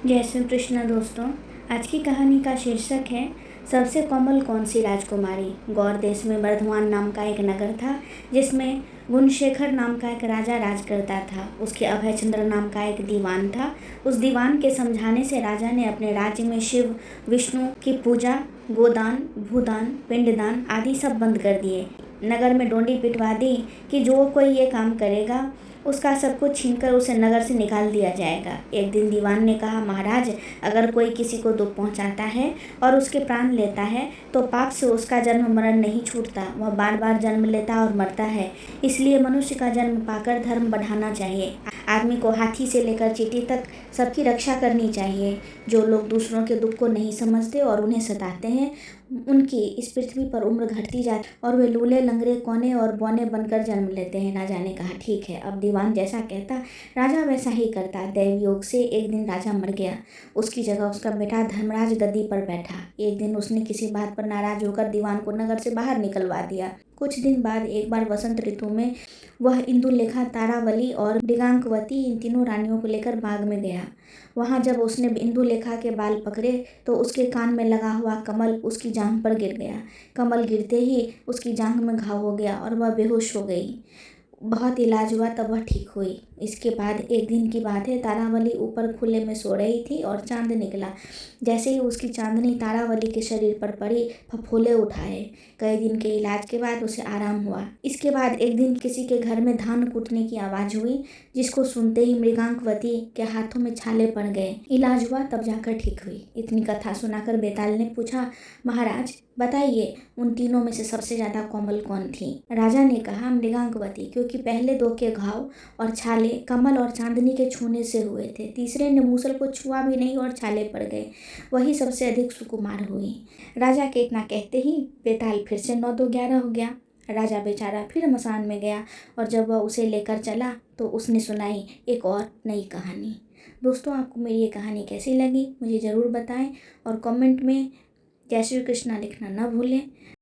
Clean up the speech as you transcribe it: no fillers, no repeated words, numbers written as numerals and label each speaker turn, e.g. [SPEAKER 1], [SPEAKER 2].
[SPEAKER 1] जय श्री कृष्ण दोस्तों। आज की कहानी का शीर्षक है सबसे कोमल कौन सी राजकुमारी। गौर देश में बर्धमान नाम का एक नगर था जिसमें गुणशेखर नाम का एक राजा राज करता था। उसके अभयचंद्र नाम का एक दीवान था। उस दीवान के समझाने से राजा ने अपने राज्य में शिव विष्णु की पूजा, गोदान, भूदान, पिंडदान आदि सब बंद कर दिए। नगर में डोंडी पिटवा दी कि जो कोई ये काम करेगा उसका सब कुछ छीनकर उसे नगर से निकाल दिया जाएगा। एक दिन दीवान ने कहा, महाराज, अगर कोई किसी को दुख पहुंचाता है और उसके प्राण लेता है तो पाप से उसका जन्म मरण नहीं छूटता, वह बार बार जन्म लेता और मरता है। इसलिए मनुष्य का जन्म पाकर धर्म बढ़ाना चाहिए। आदमी को हाथी से लेकर चींटी तक सबकी रक्षा करनी चाहिए। जो लोग दूसरों के दुख को नहीं समझते और उन्हें सताते हैं, उनकी इस पृथ्वी पर उम्र घटती जाती और वे लूले, लंगड़े, कौने और बौने बनकर जन्म लेते हैं। राजा ने कहा, ठीक है। अब दीवान जैसा कहता राजा वैसा ही करता। दैवयोग से एक दिन राजा मर गया। उसकी जगह उसका बेटा धर्मराज गद्दी पर बैठा। एक दिन उसने किसी बात पर नाराज होकर दीवान को नगर से बाहर निकलवा दिया। कुछ दिन बाद एक बार वसंत ऋतु में वह इंदुलेखा, तारावली और मृगांकवती इन तीनों रानियों को लेकर बाग में गया। वहाँ जब उसने इंदुलेखा के बाल पकड़े तो उसके कान में लगा हुआ कमल उसकी जांघ पर गिर गया। कमल गिरते ही उसकी जांघ में घाव हो गया और वह बेहोश हो गई। बहुत इलाज हुआ तब वह ठीक हुई। इसके बाद एक दिन की बात है, तारावली ऊपर खुले में सो रही थी और चांद निकला। जैसे ही उसकी चांदनी तारावली के शरीर पर पड़ी, फफोले उठाए। कई दिन के इलाज के बाद उसे आराम हुआ। इसके बाद एक दिन किसी के घर में धान कूटने की आवाज़ हुई, जिसको सुनते ही मृगांकवती के हाथों में छाले पड़ गए। इलाज हुआ तब जाकर ठीक हुई। इतनी कथा सुनाकर बेताल ने पूछा, महाराज बताइए, उन तीनों में से सबसे ज़्यादा कोमल कौन थी? राजा ने कहा, मृगांकवती, क्योंकि पहले दो के घाव और छाले कमल और चांदनी के छूने से हुए थे। तीसरे ने मूसल को छुआ भी नहीं और छाले पड़ गए, वही सबसे अधिक सुकुमार हुई। राजा के इतना कहते ही बेताल फिर से 9 2 11 हो गया। राजा बेचारा फिर मसान में गया और जब वह उसे लेकर चला तो उसने सुनाई एक और नई कहानी। दोस्तों, आपको मेरी ये कहानी कैसी लगी मुझे ज़रूर बताएं और कमेंट में जय श्री कृष्णा लिखना ना भूलें।